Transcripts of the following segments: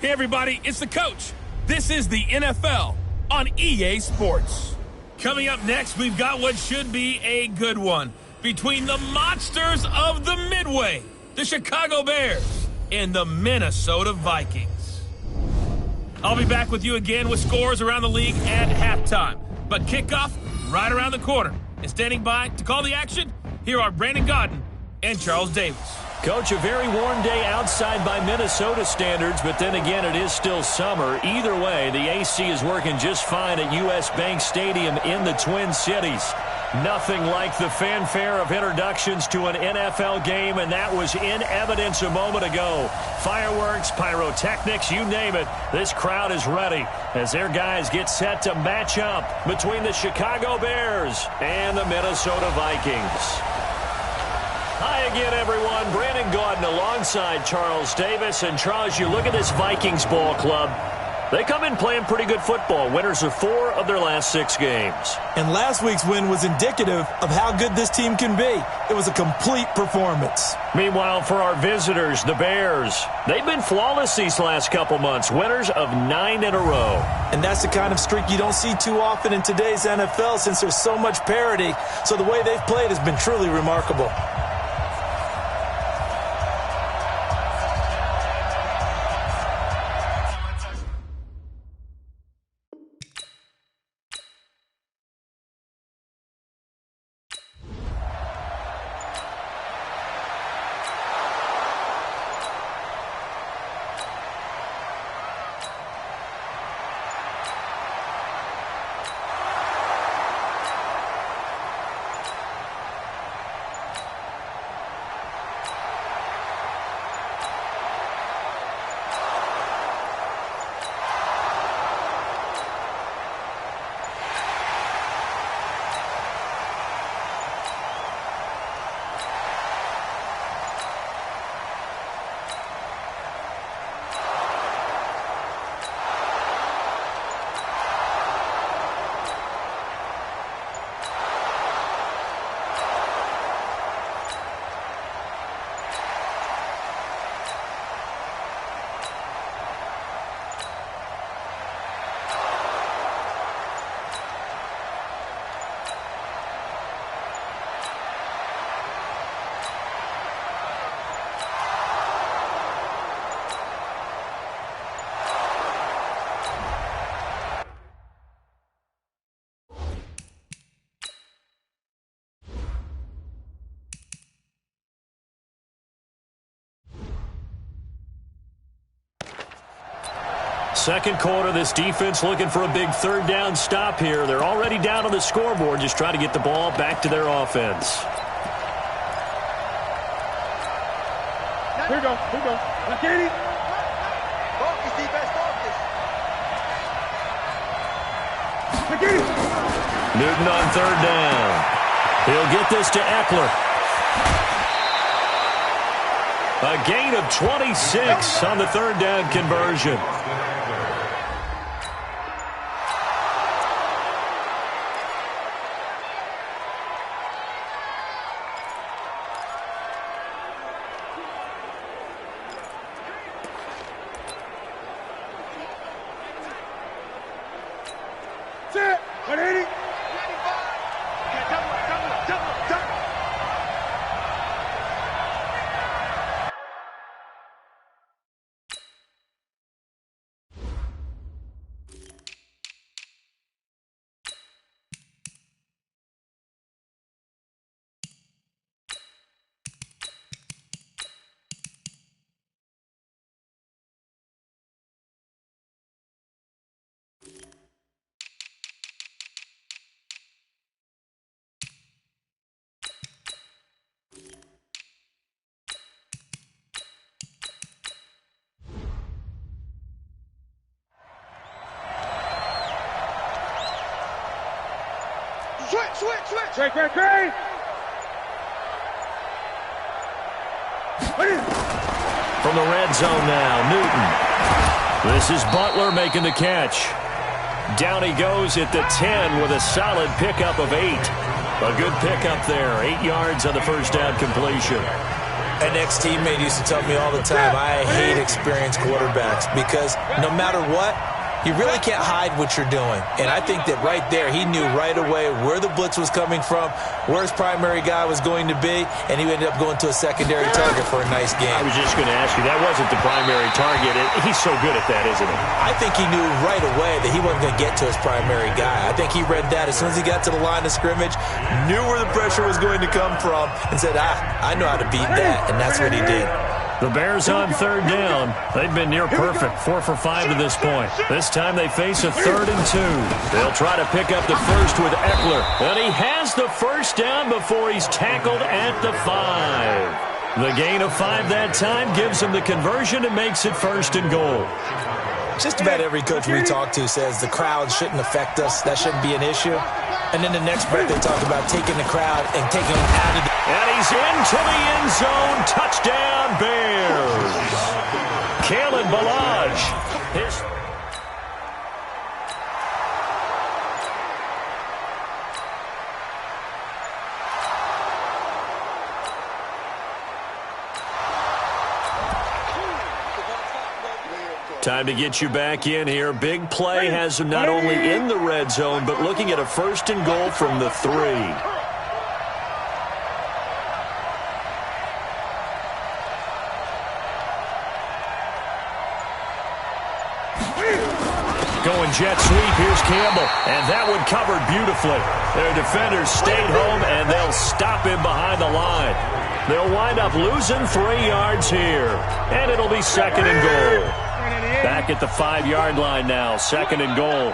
Hey, everybody, it's the coach. This is the NFL on EA Sports. Coming up next, we've got what should be a good one between the monsters of the Midway, the Chicago Bears, and the Minnesota Vikings. I'll be back with you again with scores around the league at halftime. But kickoff right around the corner. And standing by to call the action, here are Brandon Godden and Charles Davis. Coach, a very warm day outside by Minnesota standards, but then again, it is still summer. Either way, the AC is working just fine at U.S. Bank Stadium in the Twin Cities. Nothing like the fanfare of introductions to an NFL game, and that was in evidence a moment ago. Fireworks, pyrotechnics, you name it. This crowd is ready as their guys get set to match up between the Chicago Bears and the Minnesota Vikings. Hi again, everyone. Brandon Gaudin alongside Charles Davis. And, Charles, you look at this Vikings ball club. They come in playing pretty good football. Winners of 4 of their last 6 games. And last week's win was indicative of how good this team can be. It was a complete performance. Meanwhile, for our visitors, the Bears, they've been flawless these last couple months. Winners of 9 in a row. And that's the kind of streak you don't see too often in today's NFL since there's so much parity. So the way they've played has been truly remarkable. Second quarter, this defense looking for a big third down stop here. They're already down on the scoreboard, just trying to get the ball back to their offense. Here we go. Katie. Focus, defense, focus. Newton on third down. He'll get this to Eckler. A gain of 26 on the third down conversion. Switch. Great. From the red zone now, Newton. This is Butler making the catch. Down he goes at the 10 with a solid pickup of 8. A good pickup there, 8 yards on the first down completion. An ex-teammate used to tell me all the time, I hate experienced quarterbacks because no matter what, you really can't hide what you're doing. And I think that right there, he knew right away where the blitz was coming from, where his primary guy was going to be, and he ended up going to a secondary target for a nice game. I was just going to ask you, that wasn't the primary target. He's so good at that, isn't he? I think he knew right away that he wasn't going to get to his primary guy. I think he read that as soon as he got to the line of scrimmage, knew where the pressure was going to come from, and said, I know how to beat that, and that's what he did. The Bears on third down. They've been near perfect, 4 for 5 to this point. This time they face a 3rd and 2. They'll try to pick up the first with Eckler. And he has the first down before he's tackled at the 5. The gain of 5 that time gives him the conversion and makes it 1st and goal. Just about every coach we talk to says the crowd shouldn't affect us. That shouldn't be an issue. And then the next breath they talk about taking the crowd and taking them out of the... And he's into the end zone. Touchdown, Bears. Kalen Ballage. Time to get you back in here. Big play has him not only in the red zone, but looking at a 1st and goal from the 3. Going jet sweep. Here's Campbell. And that one covered beautifully. Their defenders stayed home, and they'll stop him behind the line. They'll wind up losing 3 yards here. And it'll be 2nd and goal. Back at the 5-yard line now. 2nd and goal.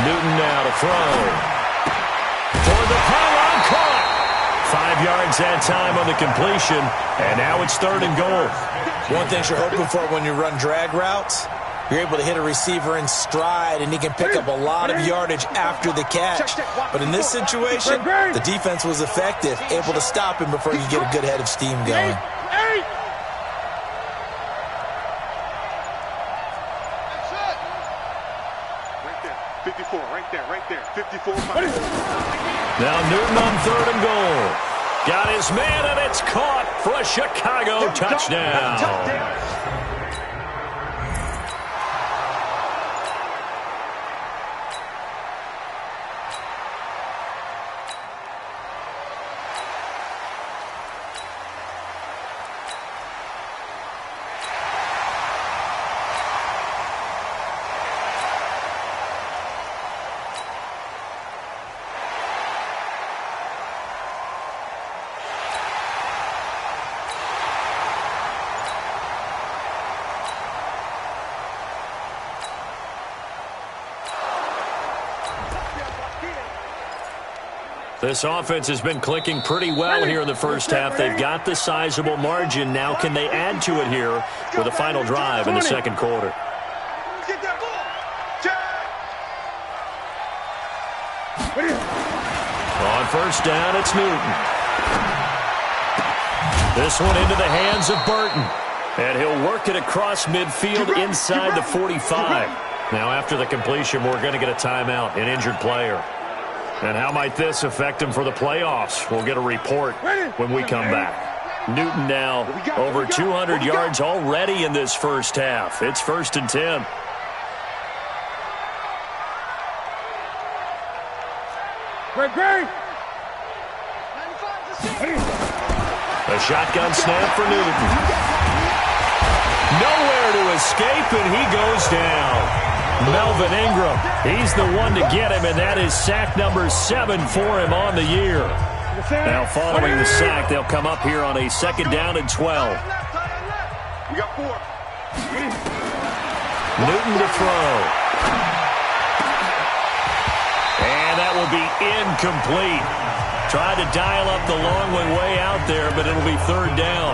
Newton now to throw. For the pylon, caught. 5 yards that time on the completion. And now it's 3rd and goal. One thing you're hoping for when you run drag routes, you're able to hit a receiver in stride, and he can pick up a lot of yardage after the catch. But in this situation, the defense was effective, able to stop him before you get a good head of steam going. Right there. 54. Now Newton on 3rd and goal. Got his man, and it's caught for a Chicago touchdown. This offense has been clicking pretty well here in the first half. They've got the sizable margin. Now can they add to it here with a final drive in the 2nd quarter? On 1st down, it's Newton. This one into the hands of Burton. And he'll work it across midfield inside the 45. Now after the completion, we're going to get a timeout, an injured player. And how might this affect him for the playoffs? We'll get a report when we come back. Newton now over 200 yards already in this first half. It's 1st and 10. A shotgun snap for Newton. Nowhere to escape, and he goes down. Melvin Ingram, he's the one to get him, and that is sack number 7 for him on the year. Now following the sack, they'll come up here on a 2nd down and 12. We got 4. Newton to throw. And that will be incomplete. Tried to dial up the long way out there, but it'll be 3rd down.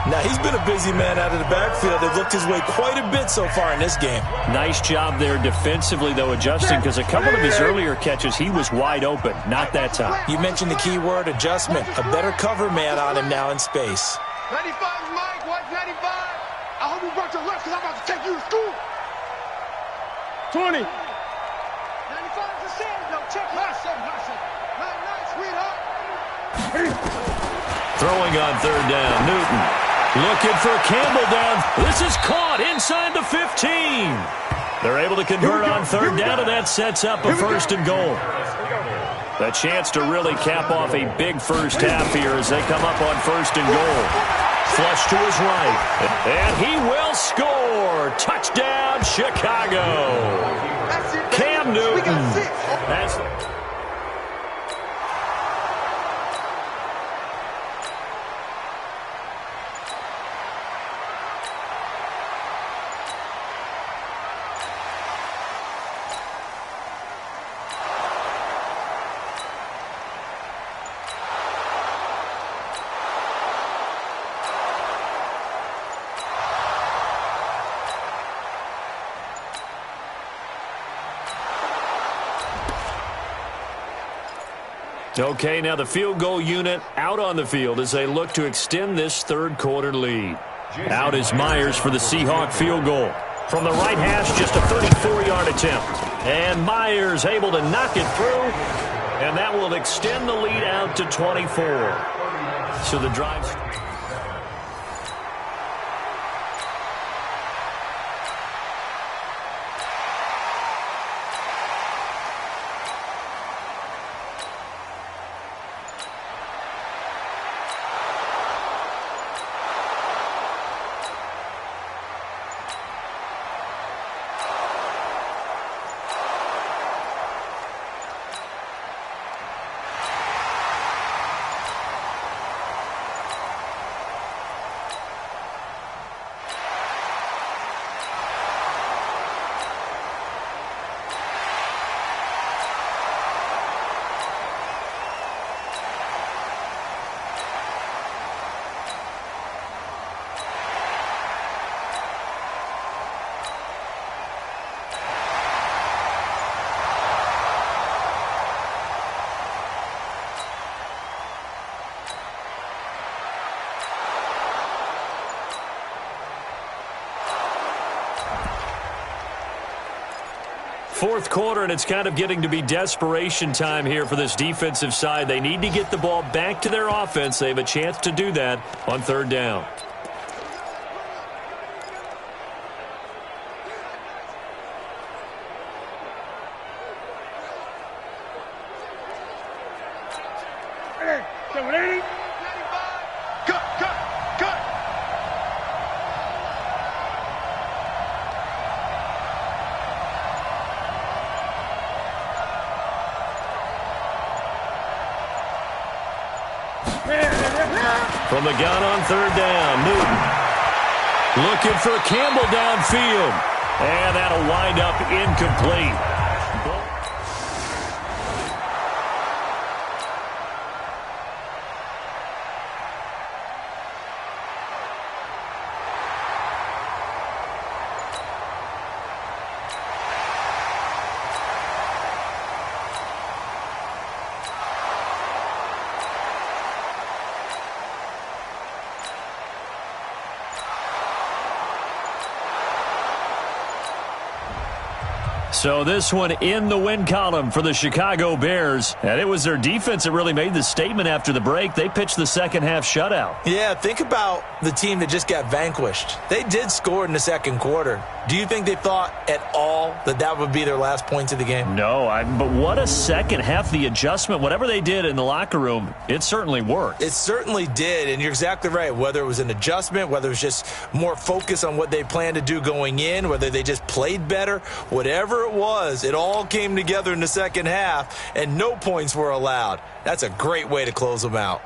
Now, he's been a busy man out of the backfield. They've looked his way quite a bit so far in this game. Nice job there defensively, though, adjusting, because a couple of his earlier catches, he was wide open. Not that time. You mentioned the key word, adjustment. A better cover man on him now in space. 95 Mike, what's 95? I hope you brought your lunch because I'm about to take you to school. 20. 95 to send. No, check. Nice, sweetheart. Throwing on third down, Newton. Looking for Campbell down. This is caught inside the 15. They're able to convert on third down, and that sets up a first and goal. A chance to really cap off a big first half here as they come up on first and goal. Flush to his right. And he will score. Touchdown, Chicago. Cam Newton. That's okay, now the field goal unit out on the field as they look to extend this third quarter lead. Out is Myers for the Seahawk field goal. From the right hash, just a 34-yard attempt. And Myers able to knock it through, and that will extend the lead out to 24. So the drive... Fourth quarter, and it's kind of getting to be desperation time here for this defensive side. They need to get the ball back to their offense. They have a chance to do that on third down. From the gun on third down, Newton. Looking for Campbell downfield. And that'll wind up incomplete. So this one in the win column for the Chicago Bears. And it was their defense that really made the statement after the break. They pitched the second half shutout. Yeah, think about the team that just got vanquished. They did score in the second quarter. Do you think they thought at all that that would be their last points of the game? No, but what a second half. The adjustment, whatever they did in the locker room, it certainly worked. It certainly did, and you're exactly right. Whether it was an adjustment, whether it was just more focus on what they planned to do going in, whether they just played better, whatever it was, it all came together in the second half, and no points were allowed. That's a great way to close them out.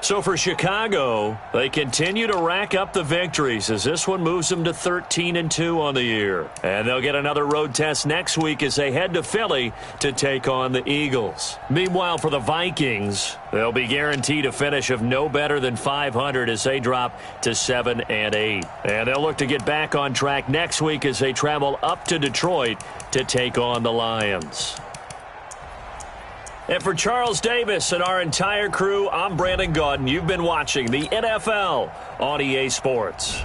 So for Chicago, they continue to rack up the victories as this one moves them to 13-2 on the year. And they'll get another road test next week as they head to Philly to take on the Eagles. Meanwhile, for the Vikings, they'll be guaranteed a finish of no better than 500 as they drop to 7-8. And they'll look to get back on track next week as they travel up to Detroit to take on the Lions. And for Charles Davis and our entire crew, I'm Brandon Gaudin. You've been watching the NFL on EA Sports.